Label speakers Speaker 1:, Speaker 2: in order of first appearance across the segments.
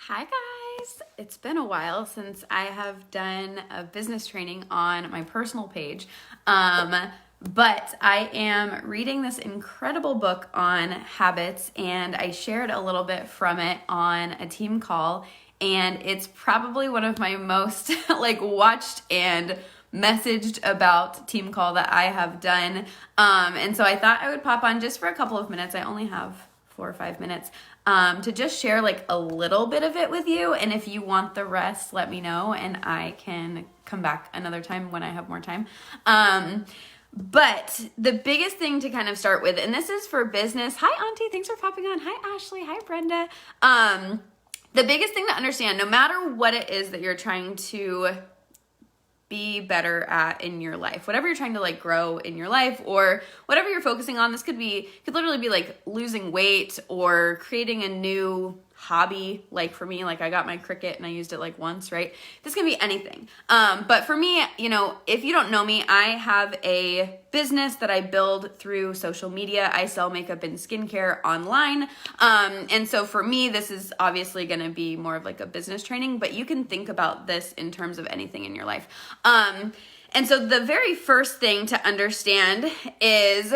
Speaker 1: Hi guys! It's been a while since I have done a business training on my personal page, but I am reading this incredible book on habits, and I shared a little bit from it on a team call, and it's probably one of my most watched and messaged about team call that I have done, and so I thought I would pop on just for a couple of minutes. I only have 4 or 5 minutes to just share a little bit of it with you. And if you want the rest, let me know and I can come back another time when I have more time. But the biggest thing to kind of start with, and this is for business. Hi, Auntie. Thanks for popping on. Hi, Ashley. Hi, Brenda. The biggest thing to understand, no matter what it is that you're trying to be better at in your life, whatever you're trying to grow in your life, or whatever you're focusing on, this could literally be losing weight or creating a new hobby. Like for me, I got my Cricut and I used it once, right? This can be anything. But for me, if you don't know me, I have a business that I build through social media. I sell makeup and skincare online. And so for me, this is obviously going to be more of a business training, but you can think about this in terms of anything in your life. And so the very first thing to understand is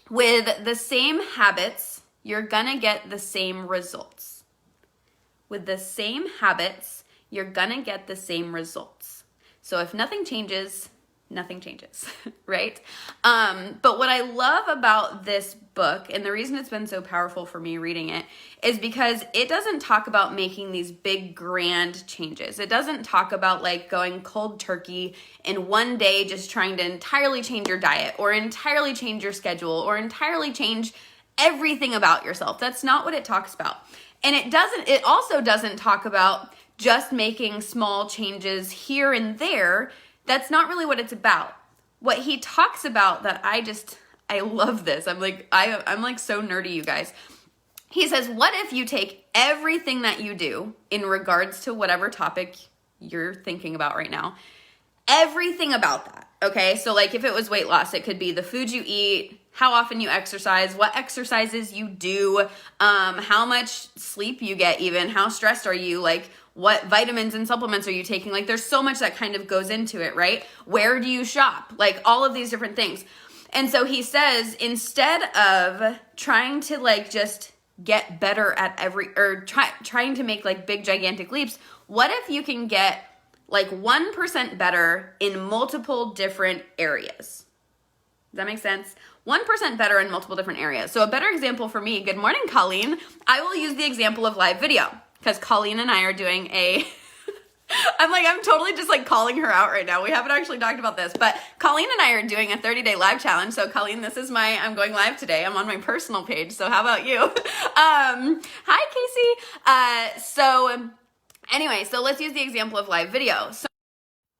Speaker 1: with the same habits, you're going to get the same results. With the same habits, you're gonna get the same results. So if nothing changes, nothing changes, right? But what I love about this book, and the reason it's been so powerful for me reading it, is because it doesn't talk about making these big grand changes. It doesn't talk about going cold turkey in one day, just trying to entirely change your diet or entirely change your schedule or entirely change everything about yourself. That's not what it talks about. And it also doesn't talk about just making small changes here and there. That's not really what it's about. What he talks about that I love this. I'm so nerdy, you guys. He says, what if you take everything that you do in regards to whatever topic you're thinking about right now, everything about that, okay? So if it was weight loss, it could be the food you eat, how often you exercise, what exercises you do, how much sleep you get even, how stressed are you, what vitamins and supplements are you taking? There's so much that kind of goes into it, right? Where do you shop? All of these different things. And so he says, instead of trying to just get better at trying to make big gigantic leaps, what if you can get 1% better in multiple different areas? Does that make sense? 1% better in multiple different areas. So a better example for me, good morning, Colleen. I will use the example of live video because Colleen and I are doing I'm totally just calling her out right now. We haven't actually talked about this, but Colleen and I are doing a 30-day live challenge. So Colleen, this is I'm going live today. I'm on my personal page. So how about you? Hi, Casey. Anyway, so let's use the example of live video.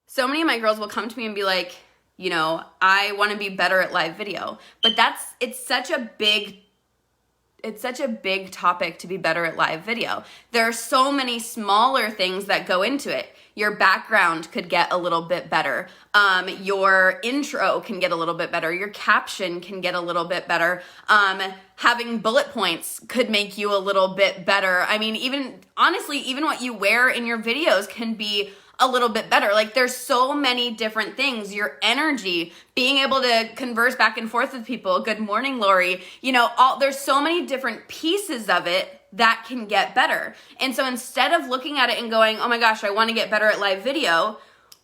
Speaker 1: So many of my girls will come to me and be like, I want to be better at live video, but it's such a big topic to be better at live video. There are so many smaller things that go into it. Your background could get a little bit better. Your intro can get a little bit better. Your caption can get a little bit better. Having bullet points could make you a little bit better. I mean, even what you wear in your videos can be a little bit better. There's so many different things. Your energy, being able to converse back and forth with people. Good morning, Lori. There's so many different pieces of it that can get better. And so instead of looking at it and going, oh my gosh, I want to get better at live video,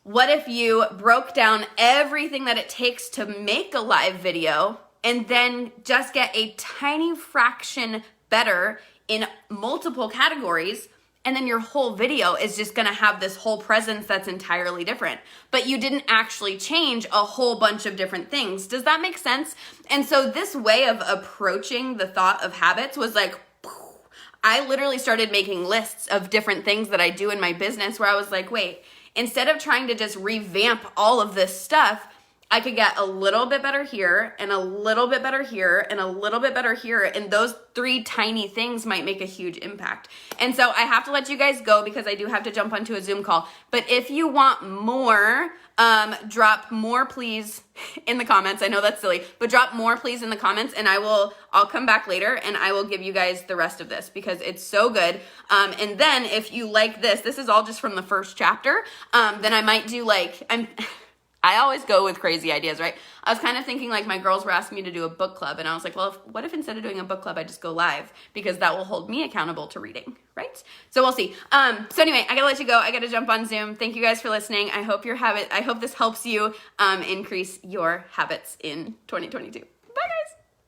Speaker 1: what if you broke down everything that it takes to make a live video and then just get a tiny fraction better in multiple categories? And then your whole video is just gonna have this whole presence that's entirely different. But you didn't actually change a whole bunch of different things. Does that make sense? And so this way of approaching the thought of habits was I literally started making lists of different things that I do in my business where I was wait, instead of trying to just revamp all of this stuff, I could get a little bit better here and a little bit better here and a little bit better here. And those 3 tiny things might make a huge impact. And so I have to let you guys go because I do have to jump onto a Zoom call. But if you want more, drop more please in the comments. I know that's silly, but drop more please in the comments and I'll come back later and I will give you guys the rest of this because it's so good. And then if you like this is all just from the first chapter. Then I might do I always go with crazy ideas, right? I was kind of thinking like my girls were asking me to do a book club and I was like, well, what if instead of doing a book club, I just go live because that will hold me accountable to reading, right? So we'll see. So anyway, I gotta let you go. I gotta jump on Zoom. Thank you guys for listening. I hope this helps you increase your habits in 2022.